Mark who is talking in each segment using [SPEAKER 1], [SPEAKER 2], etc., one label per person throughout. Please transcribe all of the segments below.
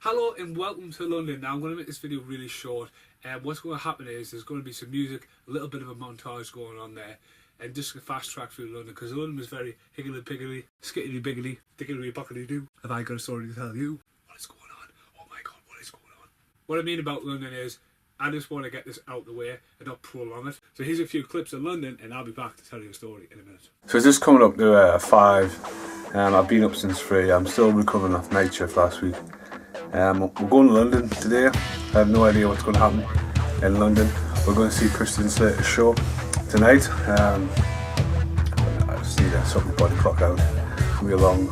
[SPEAKER 1] Hello and welcome to London. Now I'm going to make this video really short. What's going to happen is there's going to be some music, a little bit of a montage going on there, and just a fast track through London, because London was very higgly-piggly, skittily-biggly, diggly-bockily-doo. Have I got a story to tell you? What is going on? Oh my god, what is going on? What I mean about London is, I just want to get this out the way and not prolong it. So here's a few clips of London and I'll be back to tell you a story in a minute. So it's just coming up to 5. I've been up since 3. I'm still recovering off night shift last week. We're going to London today. I have no idea what's going to happen in London. We're going to see Christian Slater's show tonight. I just need to sort my body clock out. It's going to be a long,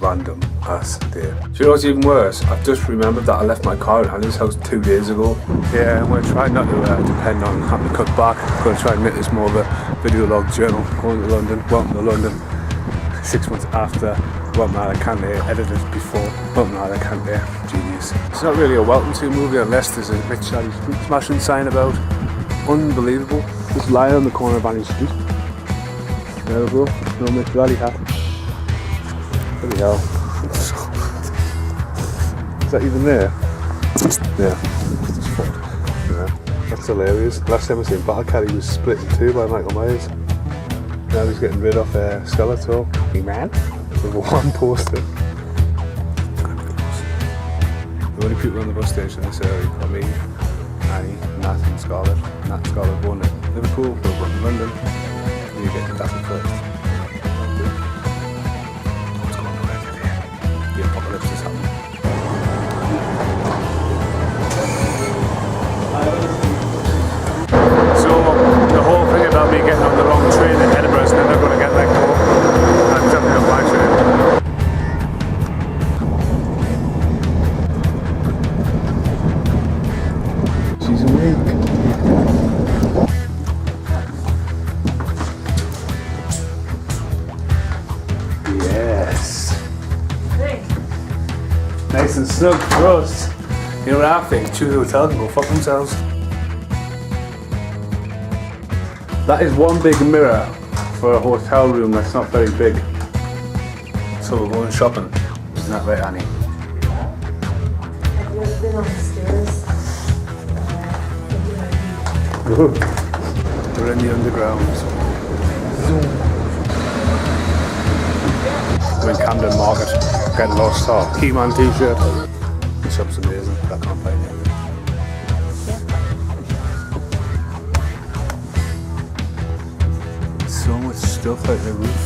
[SPEAKER 1] random ass day. Do you know what's even worse? I've just remembered that I left my car at Hannah's house 2 days ago. Yeah, I'm going to try not to depend on having to cut back. I'm going to try and make this more of a video log journal. Going to London, welcome to London. 6 months after Welcome to Alicante, edited before Welcome to Alicante. Genius. It's not really a welcome to movie unless there's a Mitch Shaddy Street Smashing sign about. Unbelievable. Just lying on the corner of Annie Street. There we go. No Mitch Shaddy hat. Bloody hell. Is that even there? Yeah. It's fucked. Yeah. That's hilarious. Last time I seen Battle Caddy was split in 2 by Michael Myers. Now he's getting rid of Skeletor. Hey man. With one poster. The only people on the bus station in this area are me, Annie, Nat and Scarlett. Nat and Scarlett won at Liverpool, we're going to London. You get to that first. What's going on over there? The apocalypse is happening. So the whole thing about me getting on the wrong train in Edinburgh is never going to get let go. I'm jumping up my train. She's awake. Yes.
[SPEAKER 2] Hey.
[SPEAKER 1] Nice and snug for us. You know what I think? Choose a hotel and go fuck themselves. That is one big mirror for a hotel room that's not very big. So we're going shopping. Isn't that right, Annie?
[SPEAKER 2] Have you ever been on the stairs?
[SPEAKER 1] We're in the underground. We're in Camden Market. Getting lost. Oh, Keyman t-shirt. The shop's amazing. I can't find it. So much stuff out the roof.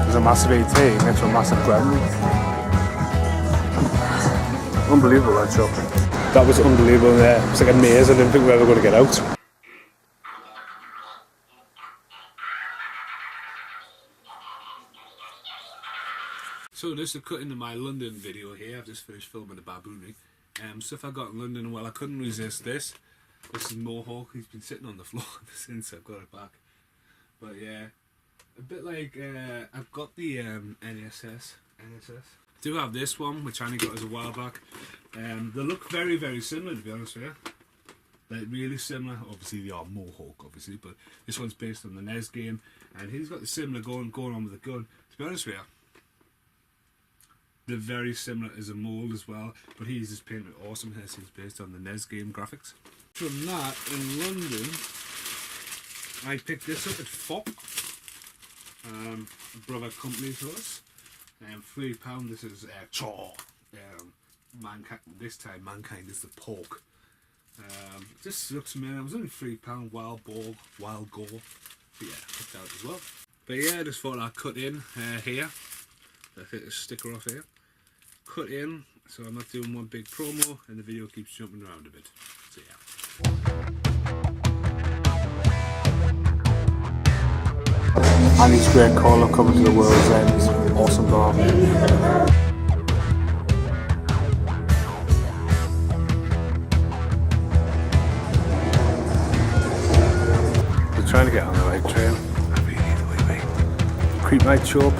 [SPEAKER 1] There's a massive AT next to a massive ground roof. Unbelievable, that shop. That was unbelievable there. It's like a maze. I didn't think we were ever going to get out. So this is a cut into my London video here. I've just finished filming the baboonry. Stuff I got in London. Well, I couldn't resist this. This is Mohawk. He's been sitting on the floor since I've got it back. But yeah, a bit like I've got the NSS. I do have this one, which I only got as a while back. They look very, very similar, to be honest with you. Like really similar. Obviously they are Mohawk, obviously, but this one's based on the NES game, and he's got the similar going on with the gun. To be honest with you, they're very similar as a mold as well, but he's just painted awesome here. He's based on the NES game graphics. From that, in London, I picked this up at FOP, a brother company to us. £3. This is Chaw. Mankind. This time, Mankind is the pork. This looks amazing. It was only £3. Wild boar, wild gore. But yeah, picked that out as well. But yeah, I just thought I'd cut in here. I take the sticker off here. Cut in, so I'm not doing one big promo, and the video keeps jumping around a bit. So yeah. Annie's great call of coming to the world's end. Awesome bar. We're trying to get on the right train. I really need the way back. Creep might show up.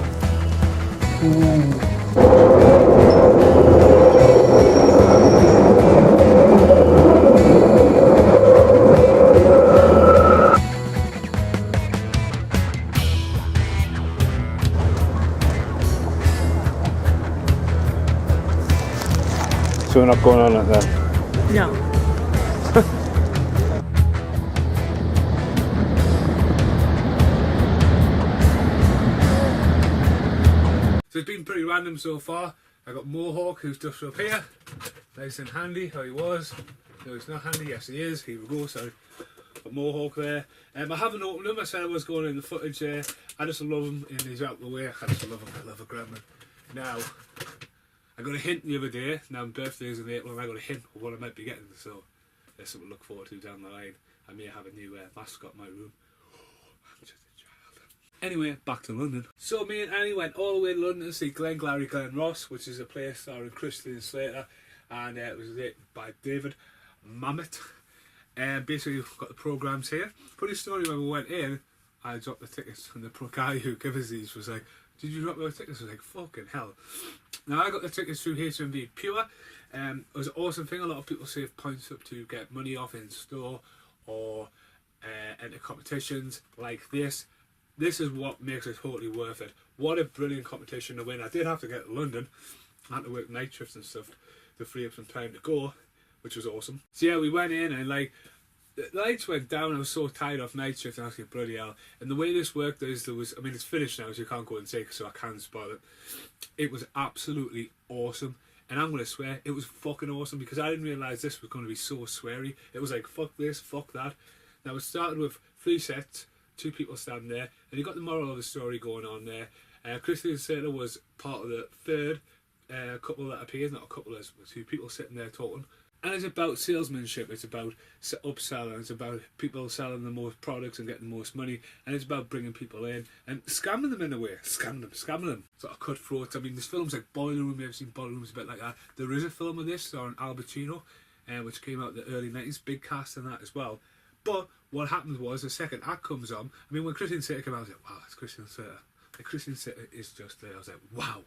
[SPEAKER 1] So we're not going on it then?
[SPEAKER 2] No.
[SPEAKER 1] So it's been pretty random so far. I got Mohawk, who's just up here, nice and handy. How he was. No, he's not handy. Yes, he is. Here we go. Sorry, got Mohawk there. I haven't opened him. I said I was going in the footage. I just love him, and he's out the way. I just love him. I love a gremlin. Now, I got a hint the other day. Now, my birthday is in April, and I got a hint of what I might be getting. So there's something to look forward to down the line. I may have a new mascot in my room. I'm just a child. Anyway, back to London. So me and Annie went all the way to London to see Glengarry Glen, which is a place starring Christian Slater, and it was written by David Mamet. And basically, we've got the programmes here. Funny story, when we went in, I dropped the tickets, and the guy who gave us these was like, "Did you drop your tickets?" I was like, "Fucking hell." Now, I got the tickets through HMV Pure. It was an awesome thing. A lot of people save points up to get money off in store or enter competitions like this. This is what makes it totally worth it. What a brilliant competition to win. I did have to get to London. I had to work night shifts and stuff to free up some time to go, which was awesome. So yeah, we went in and like, the lights went down. I was so tired off night shift and I was like, bloody hell. And the way this worked is there was, I mean, it's finished now, so you can't go and take it, so I can't spoil it. It was absolutely awesome. And I'm going to swear, it was fucking awesome because I didn't realise this was going to be so sweary. It was like, fuck this, fuck that. Now it started with 3 sets, 2 people standing there, and you got the moral of the story going on there. Christian Slater was part of the third couple that appeared, not a couple, there's 2 people sitting there talking. And it's about salesmanship, it's about upselling, it's about people selling the most products and getting the most money, and it's about bringing people in and scamming them in a way, scamming them. Sort of cutthroats. I mean, there's films like Boiler Room, you've seen Boiler Room, a bit like that. There is a film of this starring Al Pacino, which came out in the early 90s, big cast in that as well. But what happened was the second act comes on. I mean, when Christian Slater came out, I was like, wow, that's Christian Slater. Like, Christian Slater is just there. I was like, wow.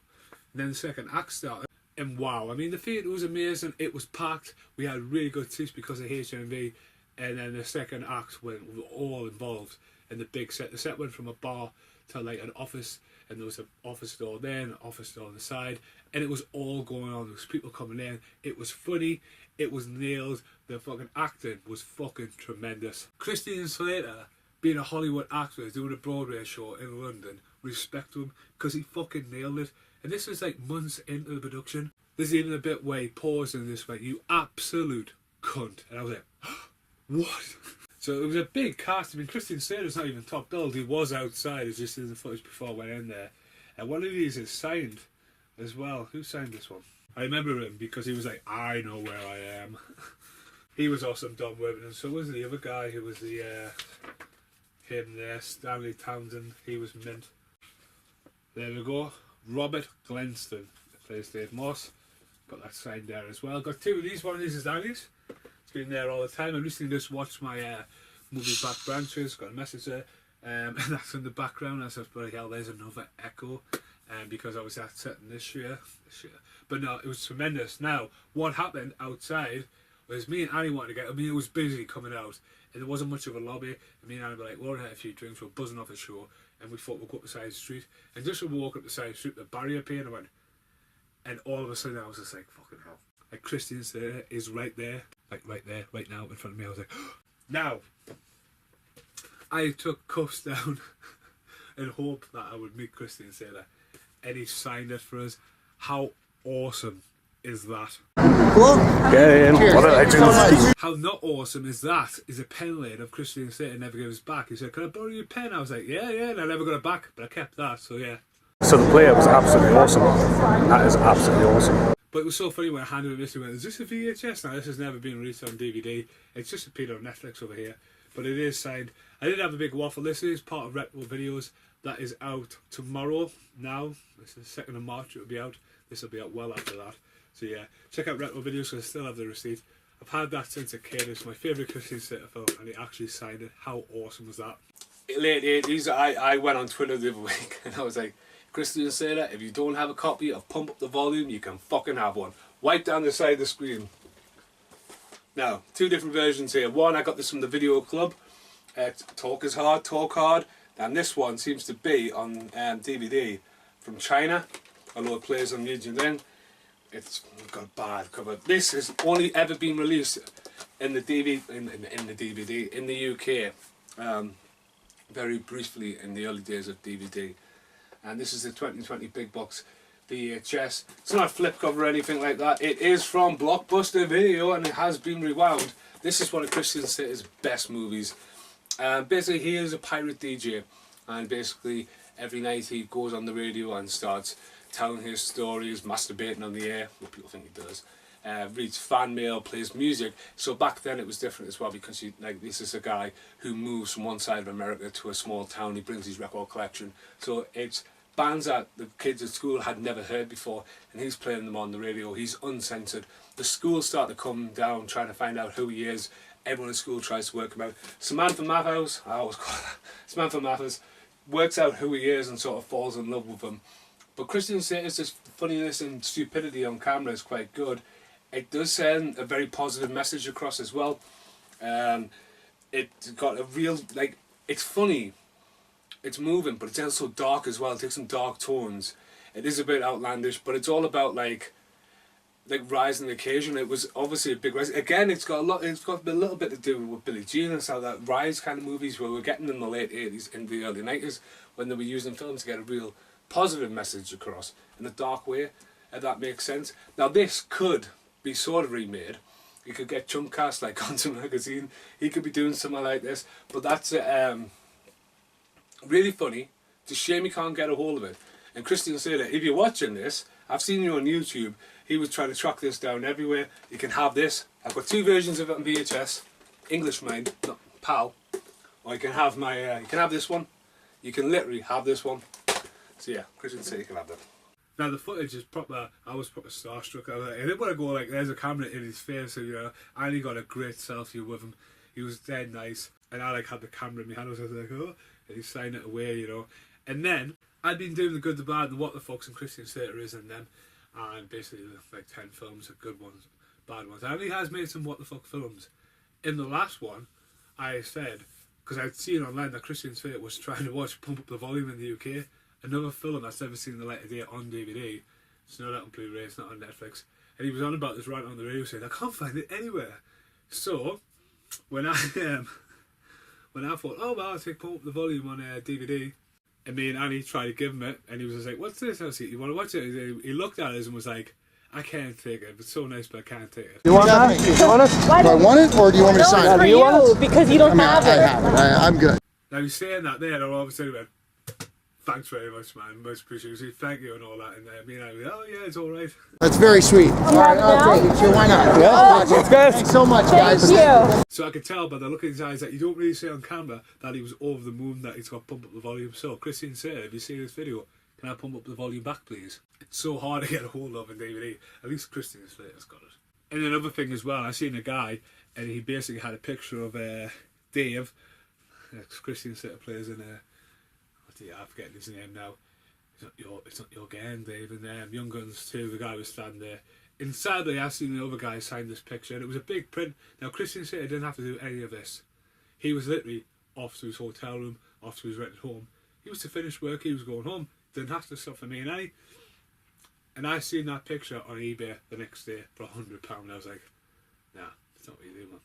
[SPEAKER 1] And then the second act started. And wow, I mean, the theatre was amazing. It was packed. We had really good seats because of HMV. And then the second act went, we were all involved in the big set. The set went from a bar to like an office, and there was an office door there and an office door on the side. And it was all going on. There was people coming in. It was funny. It was nailed. The fucking acting was fucking tremendous. Christian Slater, being a Hollywood actor, doing a Broadway show in London, respect him because he fucking nailed it. And this was like months into the production. There's even a bit where he paused and this went, "You absolute cunt." And I was like, what? So it was a big cast. I mean, Christian Slater's not even top billed. He was outside. It's just in the footage before I went in there. And one of these is signed as well. Who signed this one? I remember him because he was like, "I know where I am." He was awesome, Don Worthington. And so was the other guy who was the, him there, Stanley Townsend. He was mint. There we go. Robert Glenston plays Dave Moss. Got that signed there as well. Got 2 of these. One of these is Annie's. It's been there all the time. I recently just watched my movie Back Branches. Got a message there. And that's in the background. I said, bloody hell, there's another echo. Because I was at setting this year. But no, it was tremendous. Now, what happened outside was me and Annie wanted to get, I mean, it was busy coming out. And there wasn't much of a lobby. And me and Annie were like, we'll had a few drinks. We're buzzing off the show. And we thought we'd go up the side of the street. And just as we walk up the side of the street, the barrier appeared and I went, and all of a sudden I was just like, fucking hell. Like, Christian Slater is right there. Like, right there, right now, in front of me. I was like, now, I took cuffs down and hoped that I would meet Christian Slater. And he signed it for us. How awesome is that?
[SPEAKER 3] Get in. What a legend.
[SPEAKER 1] How not awesome is that? Is a pen laid of Christian Slater never gave us back. He said, "Can I borrow your pen?" I was like, yeah, and I never got it back, but I kept that, so yeah.
[SPEAKER 3] So the player was absolutely awesome. That is absolutely awesome.
[SPEAKER 1] But it was so funny when I handed him this, he went, "Is this a VHS?" Now, this has never been released on DVD. It's just appeared on Netflix over here, but it is signed. I did have a big waffle. This is part of Retro Videos. That is out tomorrow. Now, this is the 2nd of March, it will be out. This will be out well after that. So yeah, check out Retro Videos because I still have the receipt. I've had that since a kid. It's my favourite Christian Slater film, and he actually signed it. How awesome was that? Late 80s, I went on Twitter the other week and I was like, "Christian Slater, if you don't have a copy of Pump Up the Volume, you can fucking have one." Right down the side of the screen. Now, 2 different versions here. One, I got this from the Video Club. Talk is hard, talk hard. And this one seems to be on DVD from China, although it plays on YouTube then. it's got a bad cover. This has only ever been released in the DVD in the UK, very briefly in the early days of DVD. And this is the 2020 big box VHS. It's not a flip cover or anything like that. It is from Blockbuster Video and it has been rewound. This is one of Christian Slater's best movies. Basically, he is a pirate DJ, and basically every night he goes on the radio and starts telling his stories, masturbating on the air, what people think he does. Reads fan mail, plays music. So back then it was different as well, because this is a guy who moves from one side of America to a small town. He brings his record collection. So it's bands that the kids at school had never heard before, and he's playing them on the radio. He's uncensored. The schools start to come down trying to find out who he is. Everyone in school tries to work him out. Samantha Mathers, I always call her Samantha Mathers, works out who he is and sort of falls in love with him. But Christian Slater's just funniness and stupidity on camera is quite good. It does send a very positive message across as well. It's got a real, it's funny, it's moving, but it's also dark as well. It takes some dark tones. It is a bit outlandish, but it's all about like rise and occasion. It was obviously a big rise. Again, it's got a little bit to do with Billie Jean and how that rise kind of movies where we're getting in the late 80s, in the early 90s, when they were using films to get a real positive message across in a dark way, if that makes sense. Now this could be sort of remade. You could get Chunkcast like Content Magazine. He could be doing something like this, but that's really funny. It's a shame you can't get a hold of it. And Christian Slater, if you're watching this, I've seen you on YouTube. He was trying to track this down everywhere. You can have this. I've got two versions of it on VHS. English mind, not PAL. Or you can have my. You can have this one. You can literally have this one. So yeah, Christian Slater, you can have that. Now the footage is proper. I was proper starstruck. I didn't want to go like, there's a camera in his face, so I only got a great selfie with him. He was dead nice, and I had the camera in my hand. I was like, oh, and he signed it away, And then I'd been doing the good, the bad, and the what the fucks, and Christian Slater is in them, and basically 10 films, good ones, bad ones. And he has made some what the fuck films. In the last one, I said, because I'd seen online that Christian Slater was trying to watch Pump Up the Volume in the UK. Another film that's never seen the light of day on DVD. It's not out on Blu-ray, it's not on Netflix. And he was on about this right on the radio saying, I can't find it anywhere. So, when I thought, oh well, I'll take Pump Up the Volume on DVD, and me and Annie tried to give him it, and he was just like, what's this? I was like, you want to watch it? He looked at us and was like, I can't take it. It's so nice, but I can't take it.
[SPEAKER 3] You want that? Do you want it?
[SPEAKER 4] Do I want it, or do you want me to sign it?
[SPEAKER 2] For you, because you don't have it.
[SPEAKER 4] I have it. I'm good.
[SPEAKER 1] Now he's saying that there, and all of a sudden he went, thanks very much, man. Much appreciated. So thank you and all that. And me and I went, oh yeah, it's all right.
[SPEAKER 4] That's very sweet. All right, I'll take it. Sure, why not?
[SPEAKER 3] Yeah, it's good.
[SPEAKER 4] Thanks so much, guys.
[SPEAKER 2] Thank you.
[SPEAKER 1] So I could tell by the look in his eyes that you don't really see on camera that he was over the moon that he's got Pump Up the Volume. So Christian Slater, if you see this video, can I pump up the volume back, please? It's so hard to get a hold of in DVD. At least Christian Slater's got it. And another thing as well, I seen a guy, and he basically had a picture of Dave. Christian Slater plays in I'm forgetting his name now. It's not your gang, Dave. And Young Guns 2, the guy was standing there. And sadly, I seen the other guy sign this picture, and it was a big print. Now, Christian Slater didn't have to do any of this. He was literally off to his hotel room, off to his rented home. He was to finish work, he was going home. Didn't have to stuff for me and Annie. And I seen that picture on eBay the next day for £100. I was like, nah, that's not what you do, man.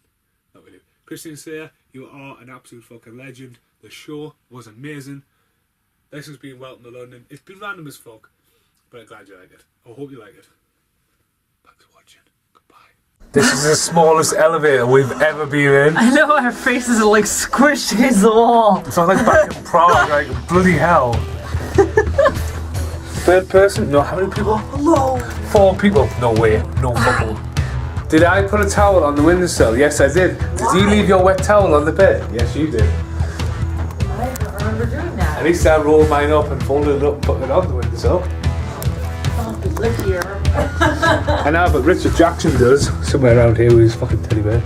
[SPEAKER 1] Not what you do. Christian Slater, you are an absolute fucking legend. The show was amazing. This has been welcome to London. It's been random as fuck, but I'm glad you like it. I hope you like it. Thanks for watching. Goodbye. This is the smallest elevator we've ever been in.
[SPEAKER 2] I know, our faces are like squished against the wall.
[SPEAKER 1] It's not like back in Prague, like bloody hell. Third person? No, how many people?
[SPEAKER 2] Hello.
[SPEAKER 1] 4 people. No way. No couple. Did I put a towel on the windowsill? Yes, I did. Did you leave your wet towel on the bed? Yes, you did.
[SPEAKER 2] I don't remember doing that.
[SPEAKER 1] At least I rolled mine up and folded it up and put it on the windowsill.
[SPEAKER 2] Look here.
[SPEAKER 1] I know, but Richard Jackson does somewhere around here with his fucking teddy bear.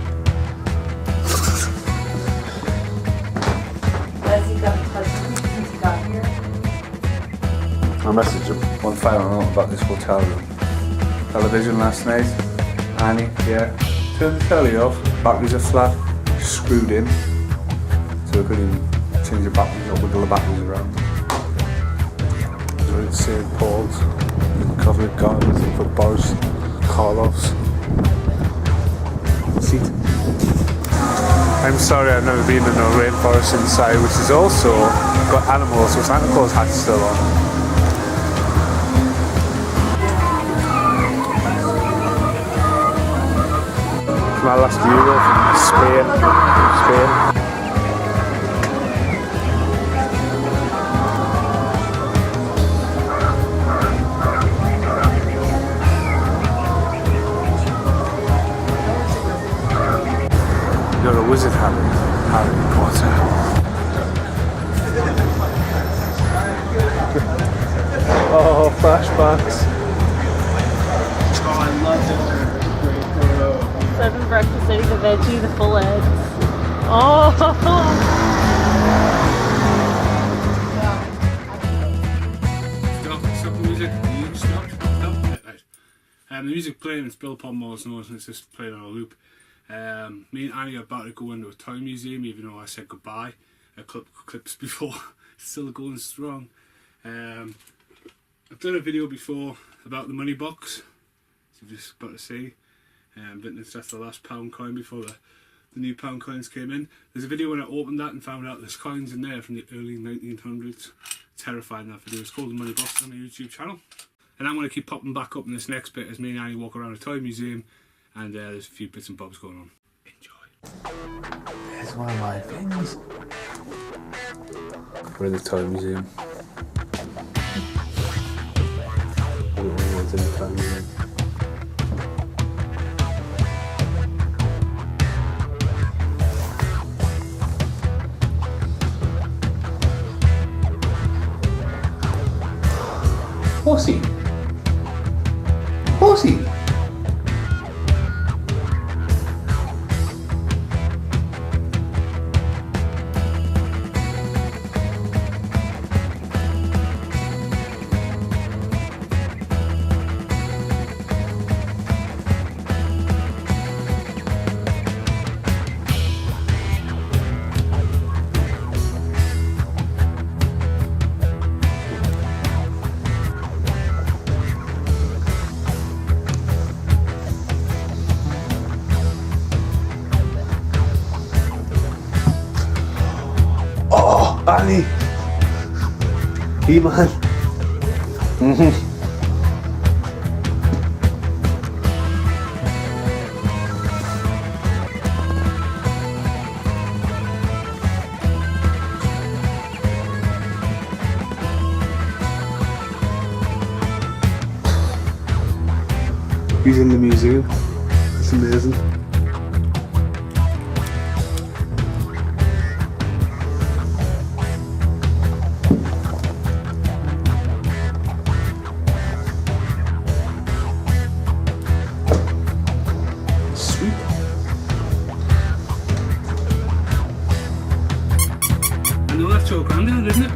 [SPEAKER 2] Has he got questions since he got here?
[SPEAKER 3] I messaged him one final note about this hotel room. Television last night. Annie, yeah. Turned the telly off. Batteries are flat. Screwed in. So I couldn't even change the batteries or wiggle the batteries around. So it's St. Paul's. Covent Gardens for Boris Karloff's seat. I'm sorry, I've never been in a rainforest inside, which is also got animals with Santa Claus hats still on. My last Euro from Spain. You're a wizard, Harry Potter. Oh, flashbacks.
[SPEAKER 2] Serving breakfast, eating the veggie, the full eggs. Oh!
[SPEAKER 1] Stop the music. Stop. Right. The music playing, it's built upon Moore's nose and it's just playing on a loop. Me and Annie are about to go into a toy museum, even though I said goodbye a couple clips before. It's still going strong. I've done a video before about the money box, so you've just got to see. That's the last pound coin before the new pound coins came in. There's a video when I opened that and found out there's coins in there from the early 1900s. Terrifying, that video. It's called The Money Box on my YouTube channel. And I'm going to keep popping back up in this next bit as me and Annie walk around a toy museum, and there's a few bits and bobs going on. Enjoy.
[SPEAKER 3] It's one of my things. We're in the toy museum. I don't know what's in the toy museum. Horsey! Horsey! Annie! He-Man! He's in the museum. It's amazing.
[SPEAKER 1] I know that's your granddad, isn't it?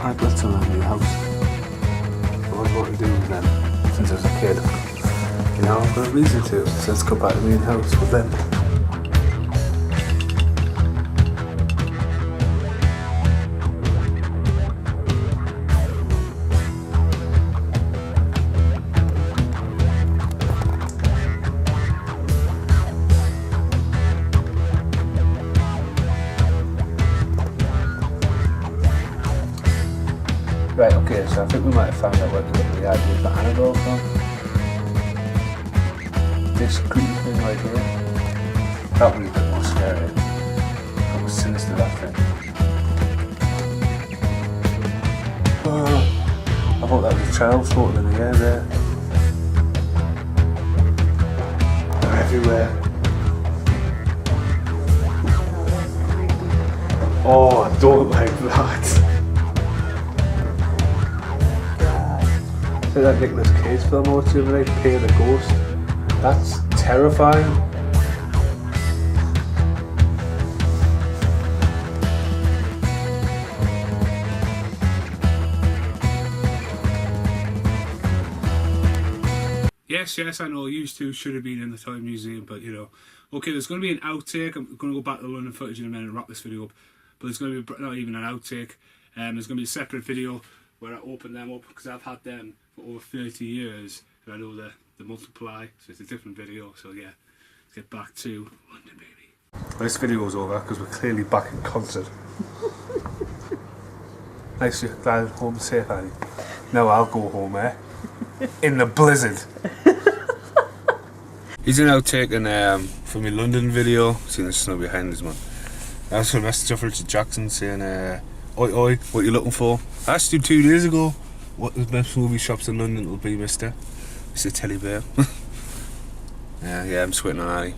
[SPEAKER 3] I've got some around the house. I always wanted to do with them since I was a kid. You know, I've got a reason to, so let's go back to the main house with them. Right, okay, so I think we might have found out where to get the idea for Annabelle from. This creepy thing right here. That was a bit more scary. That was sinister, that thing. I thought that was a child floating in the air there. They're everywhere. Oh, I don't like that. That Nicolas Cage film I watched the other night, Pay the Ghost. That's terrifying.
[SPEAKER 1] Yes, I know you two should have been in the toy museum, but you know. Okay, there's going to be an outtake. I'm going to go back to the London footage in a minute and wrap this video up. but there's going to be not even an outtake. There's going to be a separate video where I open them up because I've had them for over 30 years and I know the multiply, so it's a different video. So yeah, let's get back to London, baby.
[SPEAKER 3] Well, this video's over because we're clearly back in concert. Nice, you're glad home safe, Annie. Now I'll go home, in the blizzard. He's an outtaking from my London video. See the snow behind us, man. I also a message off Richard Jackson saying, oi oi, what you looking for? I asked you 2 days ago what the best movie shops in London will be, mister. Mr. Teddy Bear. yeah, I'm sweating on Annie.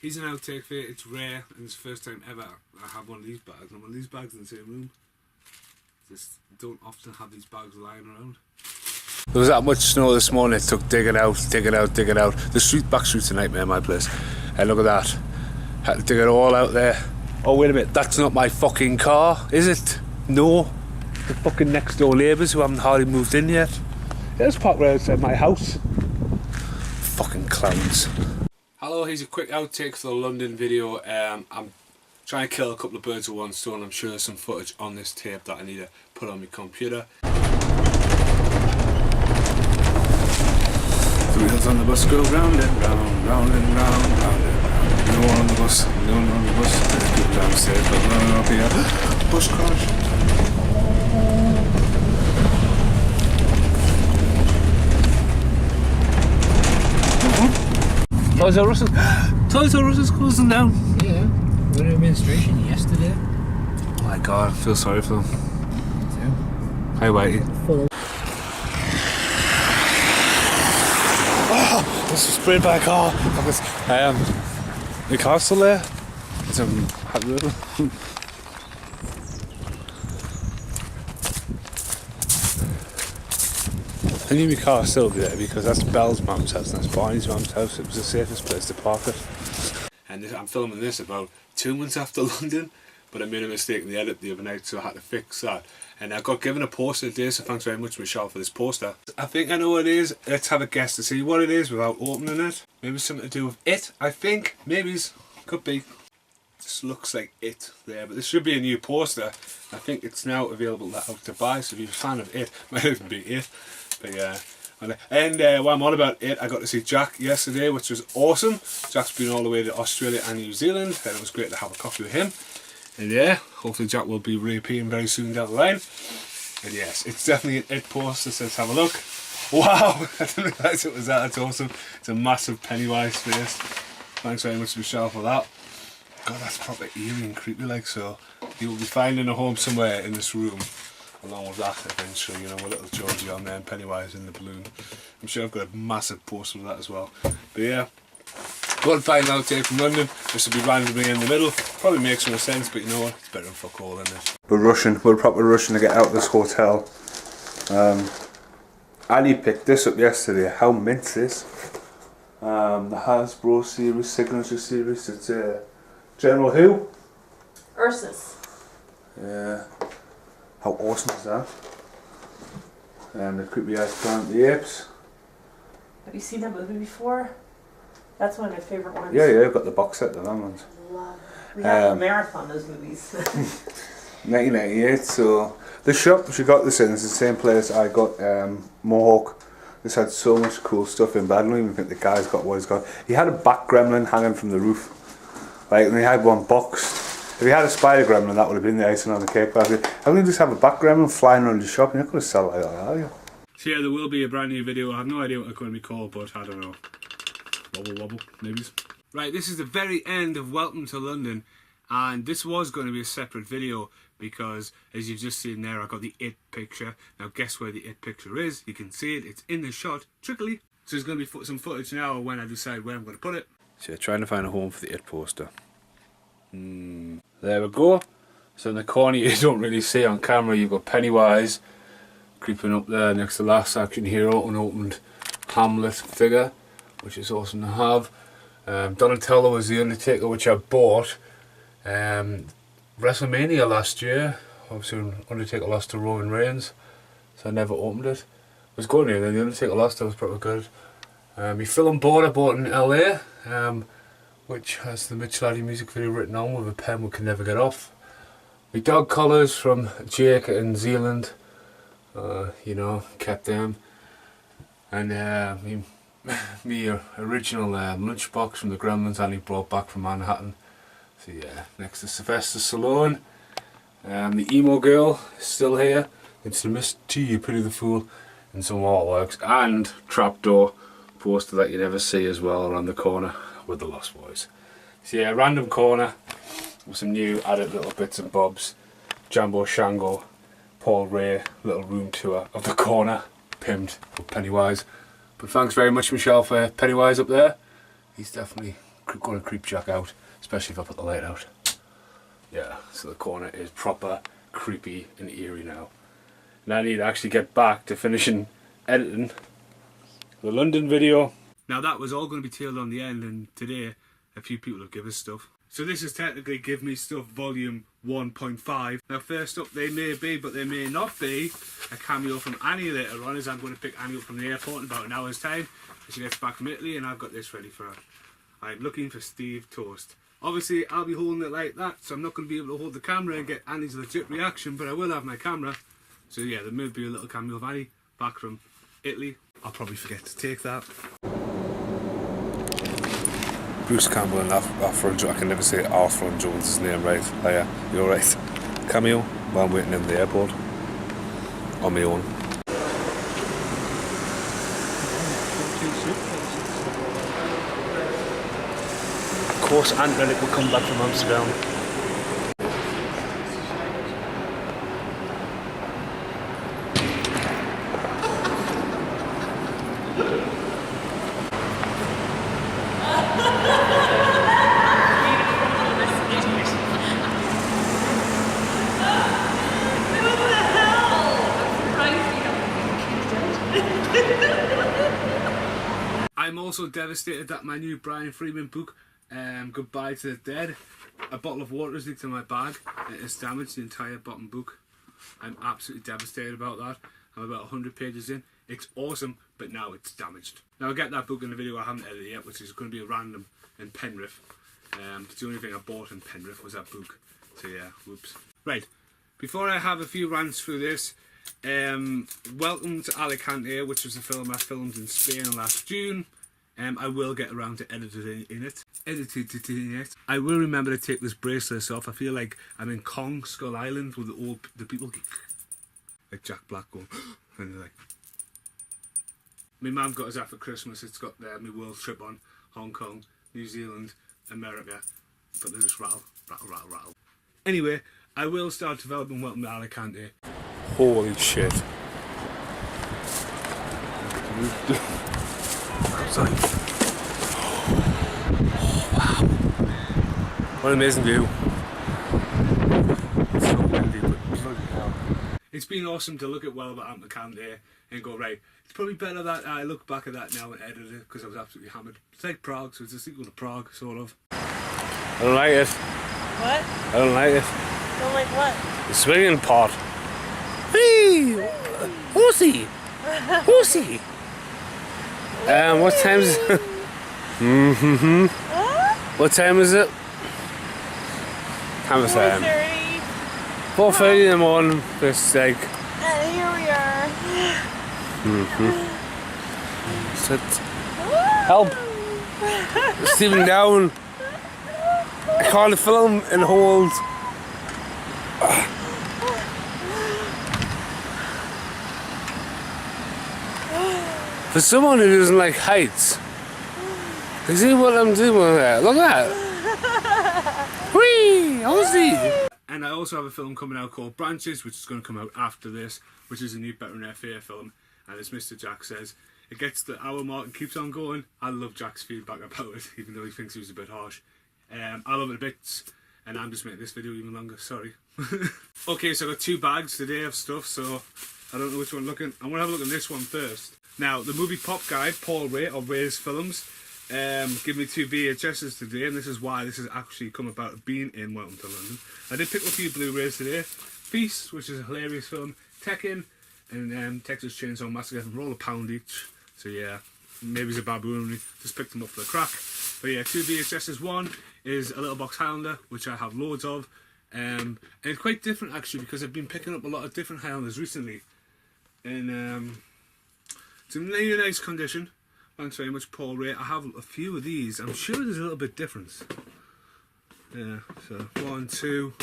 [SPEAKER 1] He's an outtake for it. It's rare and it's the first time ever I have one of these bags. And one of these bags in the same room. Just don't often have these bags lying around.
[SPEAKER 3] There was that much snow this morning, it took digging out. The back street's a nightmare, my place. Hey, look at that. Had to dig it all out there. Oh, wait a minute, that's not my fucking car, is it? No. The fucking next door neighbours who haven't hardly moved in yet. There's parked right outside my house. Fucking clowns.
[SPEAKER 1] Hello, here's a quick outtake for the London video. I'm trying to kill a couple of birds with one stone. I'm sure there's some footage on this tape that I need to put on my computer.
[SPEAKER 3] The wheels on the bus go round and round, round and round, round and round. No one on the bus, no one on the bus. There's people downstairs, but no one up here. Bus crash. Toys R Us is closing down.
[SPEAKER 5] Yeah, we were in administration yesterday.
[SPEAKER 3] Oh my god, I feel sorry for them.
[SPEAKER 5] Too.
[SPEAKER 3] Hi, Whitey.
[SPEAKER 5] Full.
[SPEAKER 3] Oh, this was sprayed by a car. The car's still there. It's I knew my car still be there because that's Belle's mum's house and that's Barney's mum's house. It was the safest place to park it.
[SPEAKER 1] And I'm filming this about 2 months after London, but I made a mistake in the edit the other night, so I had to fix that. And I got given a poster today, so thanks very much, Michelle, for this poster. I think I know what it is. Let's have a guess to see what it is without opening it. Maybe something to do with it, I think. Maybe's. Could be. Just looks like it there, but this should be a new poster. I think it's now available out to buy, so if you're a fan of it, might even be it. But yeah. And while I'm on about it, I got to see Jack yesterday, which was awesome. Jack's been all the way to Australia and New Zealand, and it was great to have a coffee with him. And yeah, hopefully Jack will be reappearing very soon down the line. And yes, it's definitely an it poster, so let's have a look. Wow, I didn't realise it was that, that's awesome. It's a massive Pennywise face. Thanks very much, Michelle, for that. God, that's proper eerie and creepy like, so you will be finding a home somewhere in this room. Along with that, eventually, you know, with little Georgie on there and Pennywise in the balloon. I'm sure I've got a massive poster of that as well. But yeah, one final outtake from London. This will be randomly in the middle. Probably makes no sense, but you know what? It's better than fuck all, isn't it?
[SPEAKER 3] We're proper rushing to get out of this hotel. Annie picked this up yesterday. How mint this? The Hasbro series, Signature series. It's General Who?
[SPEAKER 2] Ursus.
[SPEAKER 3] Yeah. How awesome is that? And the creepy eyes Planet of the Apes.
[SPEAKER 2] Have you seen that movie before? That's one of my favourite ones.
[SPEAKER 3] Yeah, I've got the box set of that ones.
[SPEAKER 2] Love. We have a marathon those movies.
[SPEAKER 3] 1998, so the shop she got this in is the same place I got Mohawk. This had so much cool stuff in, but I don't even think the guy's got what he's got. He had a bat gremlin hanging from the roof. Like, and he had one boxed. If he had a spider gremlin, that would have been the icing on the cake. But how can you just have a bat gremlin flying around the shop? You're not going to sell it like that, are you?
[SPEAKER 1] So yeah, there will be a brand new video. I have no idea what it's going to be called, but I don't know. Wobble, maybe. Right, this is the very end of Welcome to London, and this was going to be a separate video because, as you've just seen there, I got the it picture. Now guess where the it picture is? You can see it. It's in the shot, trickily. So there's going to be some footage now when I decide where I'm going to put it.
[SPEAKER 3] So you're trying to find a home for the it poster. There we go. So in the corner you don't really see on camera, you've got Pennywise creeping up there next to the last action hero, unopened Hamlet figure, which is awesome to have. Donatello was the Undertaker, which I bought WrestleMania last year. Obviously when Undertaker lost to Roman Reigns, so I never opened it. It was good here, then the Undertaker lost, that was pretty good. My film board I bought in LA, which has the Mitch Laddie music video written on with a pen we can never get off.
[SPEAKER 1] My dog collars from Jake in Zealand, you know, kept them. And me original lunchbox from the Gremlins Annie brought back from Manhattan. So yeah, next to Sylvester Stallone. The emo girl is still here. It's the Miss T, you Pity the Fool, and some artworks. And trapdoor poster that you never see as well around the corner with the Lost Boys. So yeah, random corner with some new added little bits and bobs. Jambo Shango, Paul Ray, little room tour of the corner, pimped with Pennywise. But thanks very much, Michelle, for Pennywise up there. He's definitely going to creep Jack out, especially if I put the light out. Yeah, so the corner is proper creepy and eerie now. And I need to actually get back to finishing editing the London video. Now that was all going to be tailed on the end, and today a few people have given us stuff. So this is technically Give Me Stuff volume 1.5. Now first up, they may be, but they may not be, a cameo from Annie later on, as I'm going to pick Annie up from the airport in about an hour's time. She gets back from Italy, and I've got this ready for her. I'm looking for Steve Toast. Obviously I'll be holding it like that, so I'm not going to be able to hold the camera and get Annie's legit reaction, but I will have my camera. So yeah, there may be a little cameo of Annie back from Italy. I'll probably forget to take that. Bruce Campbell and Arthur, I can never say Arthur and Jones' name right. Oh yeah, you're right. Cameo while I'm waiting in the airport. On my own. Of course, Aunt Relic will come back from Amsterdam. I'm also devastated that my new Brian Freeman book, Goodbye to the Dead, a bottle of water has leaked in my bag. It has damaged the entire bottom book. I'm absolutely devastated about that. I'm about 100 pages in. It's awesome, but now it's damaged. Now I'll get that book in the video I haven't edited yet, which is going to be a random in Penrith. The only thing I bought in Penrith was that book. So yeah, whoops. Right, before I have a few rants through this, welcome to Alicante, which was a film I filmed in Spain last June. I will get around to editing it. I will remember to take this bracelet off. I feel like I'm in Kong Skull Island with the people like Jack Black going and they're like. My mum got us that for Christmas. It's got my world trip on Hong Kong, New Zealand, America, but they just rattle. Anyway, I will start developing Welcome to Alicante. Holy shit. Sorry. Oh, wow. What an amazing view. It's so windy, but bloody hell. It's been awesome to look at Welcome to Alicante and go, right, it's probably better that I look back at that now and edit it, because I was absolutely hammered. It's like Prague, so it's a sequel to Prague, sort of. I don't like it.
[SPEAKER 2] What?
[SPEAKER 1] I don't like it.
[SPEAKER 2] Don't like what?
[SPEAKER 1] The swinging part. Whee! Horsey! Horsey! What time is it? What time is it? Time is it? 4:30 in the morning. This like.
[SPEAKER 2] And here we are.
[SPEAKER 1] Sit. Help! Steaming down. I can't film and hold. For someone who doesn't like heights, you see what I'm doing with that? Look at that! Whee! Aussie! And I also have a film coming out called Branches, which is going to come out after this, which is a new Better Than Fair film. And as Mr. Jack says, it gets the hour mark and keeps on going. I love Jack's feedback about it, even though he thinks he was a bit harsh. I love it a bit, and I'm just making this video even longer, sorry. Okay, so I got 2 bags today of stuff, so I don't know which one I'm looking. I'm going to have a look at this one first. Now, the movie pop guy, Paul Ray of Ray's Films, give me 2 VHSs today, and this is why this has actually come about being in Welcome to London. I did pick up a few Blu-rays today. Feast, which is a hilarious film, Tekken, and Texas Chainsaw Massacre, for all £1 each. So yeah, maybe it's a baboon, just picked them up for the crack. But yeah, 2 VHSs. One is A Little Box Highlander, which I have loads of. And it's quite different actually, because I've been picking up a lot of different Highlanders recently. And it's in really nice condition. Thanks very much, Paul Ray. I have a few of these. I'm sure there's a little bit difference. Yeah, so 1, 2.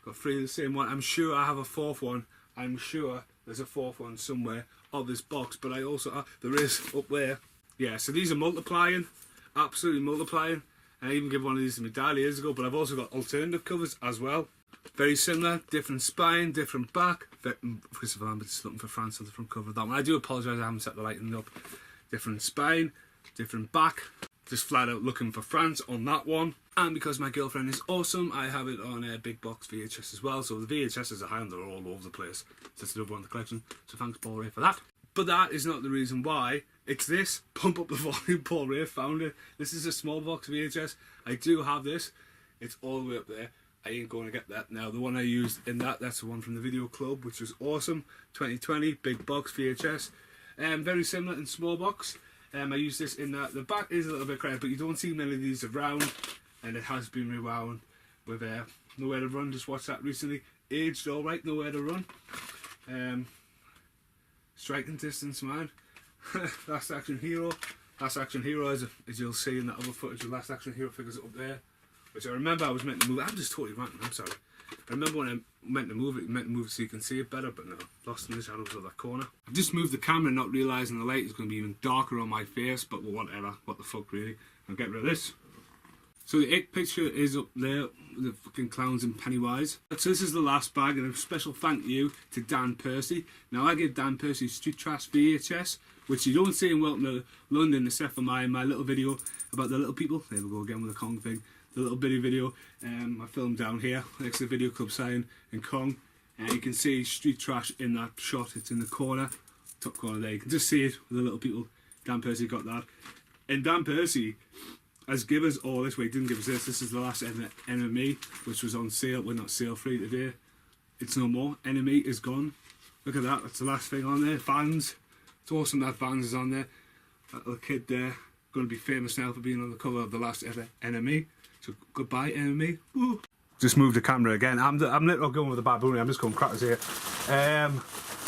[SPEAKER 1] Got 3 of the same one. I'm sure I have a 4th one. I'm sure there's a 4th one somewhere of this box, but I also there is up there. Yeah, so these are multiplying, absolutely multiplying. I even gave one of these to my dad years ago, but I've also got alternative covers as well. Very similar, different spine, different back. Christopher Lambert's looking for France on the front cover of that one. I do apologise, I haven't set the lighting up. Different spine, different back. Just flat out looking for France on that one. And because my girlfriend is awesome, I have it on a big box VHS as well. So the VHSs are Highlander all over the place. So that's another one in the collection. So thanks, Paul Ray, for that. But that is not the reason why. It's this. Pump Up the Volume. Paul Ray found it. This is a small box VHS. I do have this. It's all the way up there. I ain't going to get that now. The one I used in that's the one from the Video Club, which was awesome. 2020, big box VHS. Very similar in small box. I use this in that. The back is a little bit cracked, but you don't see many of these around. And it has been rewound with Nowhere to Run. Just watched that recently. Aged alright, Nowhere to Run. Striking Distance, man. Last Action Hero. Last Action Hero, as you'll see in that other footage, the Last Action Hero figures up there. Which I remember I was meant to move. I'm just totally ranting, I'm sorry. I remember when I meant to move it so you can see it better, but no, lost in the shadows of that corner. I've just moved the camera, not realising the light is going to be even darker on my face, but whatever, what the fuck really. I'll get rid of this. So the It picture is up there, with the fucking clowns and Pennywise. So this is the last bag, and a special thank you to Dan Percy. Now I gave Dan Percy Street Trash VHS, which you don't see in Welcome to London, except for my little video about the little people. There we go again with the Kong thing. The little bitty video I filmed down here next to the Video Club sign in Kong. You can see Street Trash in that shot. It's in the corner, top corner there. You can just see it with the little people. Dan Percy got that. And Dan Percy has given us all this. Wait, he didn't give us this. This is the last Enemy, which was on sale. We're not sale free today. It's no more. Enemy is gone. Look at that. That's the last thing on there. Vans. It's awesome that Vans is on there. That little kid there. Going to be famous now for being on the cover of the last ever Enemy. So goodbye, Enemy. Woo. Just move the camera again. I'm literally going with the baboon. I'm just going crackers here.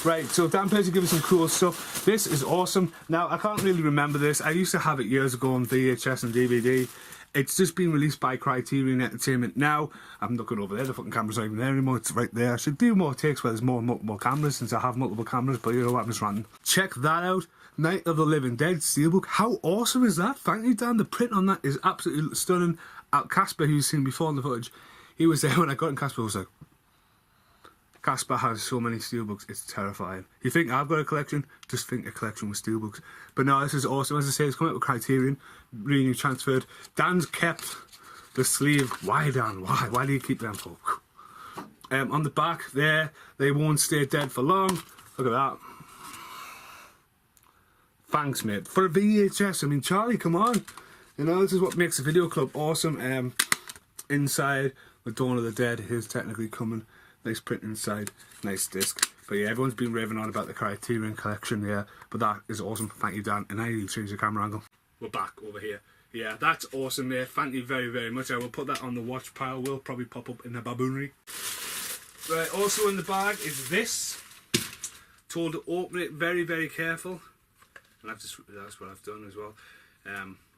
[SPEAKER 1] Right, so Dan Percy gave us some cool stuff. This is awesome. Now, I can't really remember this. I used to have it years ago on VHS and DVD. It's just been released by Criterion Entertainment now. I'm looking over there. The fucking camera's not even there anymore. It's right there. I should do more takes where there's multiple cameras, since I have multiple cameras, but you know what, I'm just ranting. Check that out. Night of the Living Dead Steelbook. How awesome is that? Thank you, Dan. The print on that is absolutely stunning. Casper, who you've seen before in the footage, he was there when I got in. Casper was like, Casper has so many steelbooks, it's terrifying. You think I've got a collection? Just think a collection with steelbooks. But no, this is awesome. As I say, it's coming out with Criterion, really new transferred. Dan's kept the sleeve. Why, Dan? Why? Why do you keep them for? On the back there, they won't stay dead for long. Look at that. Thanks, mate. For a VHS, I mean, Charlie, come on. You know, this is what makes the Video Club awesome. Inside, with Dawn of the Dead is technically coming. Nice print inside, nice disc. But yeah, everyone's been raving on about the Criterion collection, yeah. But that is awesome. Thank you, Dan. And I need to change the camera angle. We're back over here. Yeah, that's awesome, mate. Thank you very, very much. I will put that on the watch pile. Will probably pop up in the baboonry. Right, also in the bag is this. Told to open it very, very careful. And that's what I've done as well.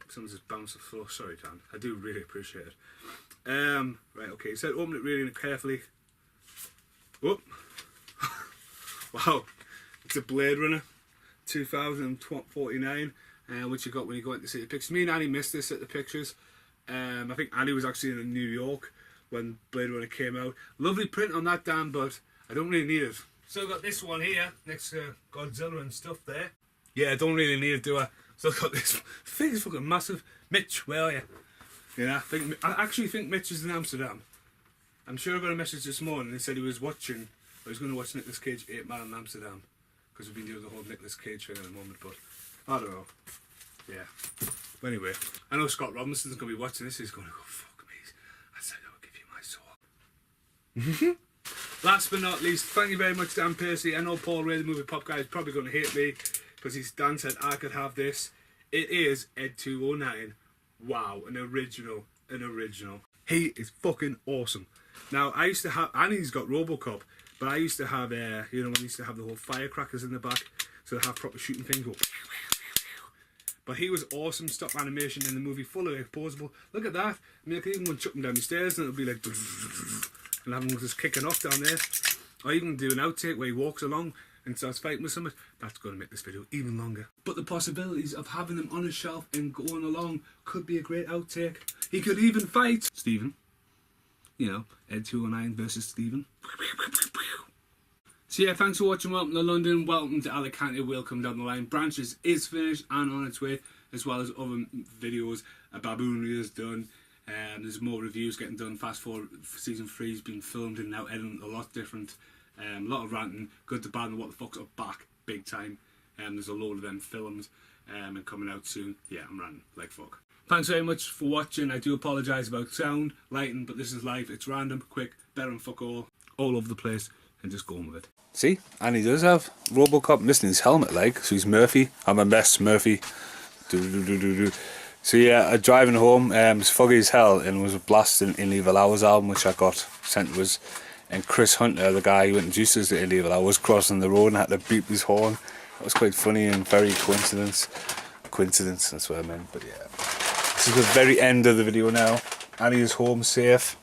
[SPEAKER 1] Someone's just bounced the floor. Sorry, Dan. I do really appreciate it. Right, okay. So open it really carefully. Whoop. Wow. It's a Blade Runner 2049, which you got when you go in to see the pictures. Me and Annie missed this at the pictures. I think Annie was actually in New York when Blade Runner came out. Lovely print on that, Dan, but I don't really need it. So I've got this one here next to Godzilla and stuff there. Yeah, I don't really need it, do I? So I've got this thing, it's fucking massive. Mitch, where are you? Yeah, I actually think Mitch is in Amsterdam. I'm sure I got a message this morning. He said he was going to watch Nicolas Cage 8 Mile in Amsterdam, because we've been doing the whole Nicolas Cage thing at the moment, but I don't know. Yeah. But anyway, I know Scott Robinson's going to be watching this. He's going to go, fuck me. I said I would give you my soul. Last but not least, thank you very much, Dan Percy. I know Paul Ray, the movie pop guy, is probably going to hate me, because Dan said I could have this. It is Ed 209. Wow, an original. He is fucking awesome. Now, I used to have, Annie's got Robocop, but I used to have, you know, when I used to have the whole firecrackers in the back, so they have proper shooting things. Go. But he was awesome stop animation in the movie, fully opposable. Look at that. I mean, I could even go and chuck him down the stairs and it'll be like, and have him just kicking off down there. Or even do an outtake where he walks along and starts fighting with something. That's going to make this video even longer. But the possibilities of having him on a shelf and going along could be a great outtake. He could even fight Stephen. You know, Ed 209 versus Stephen. So yeah, thanks for watching. Welcome to London. Welcome to Alicante. Will come down the line. Branches is finished and on its way, as well as other videos. A Baboon is done. There's more reviews getting done. Fast Forward season 3 has been filmed and now edited a lot different. A lot of ranting. Good to bad and what the fuck's up back big time. There's a load of them filmed and coming out soon. Yeah, I'm ranting like fuck. Thanks very much for watching. I do apologise about sound, lighting, but this is live. It's random, quick, better than fuck all over the place, and just going with it. See, and he does have Robocop missing his helmet, like, so he's Murphy. I'm a mess, Murphy. So yeah, driving home, it was foggy as hell and was blasting In Evil Hours album, which I got sent to us. And Chris Hunter, the guy who introduced us to In Evil Hours, crossing the road and had to beep his horn. That was quite funny and very coincidence, that's what I meant, but yeah. This is the very end of the video now. Annie is home safe.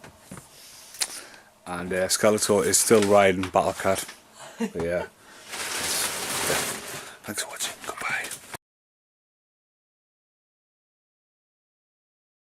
[SPEAKER 1] And Skeletor is still riding Battlecat. But yeah. Thanks for watching.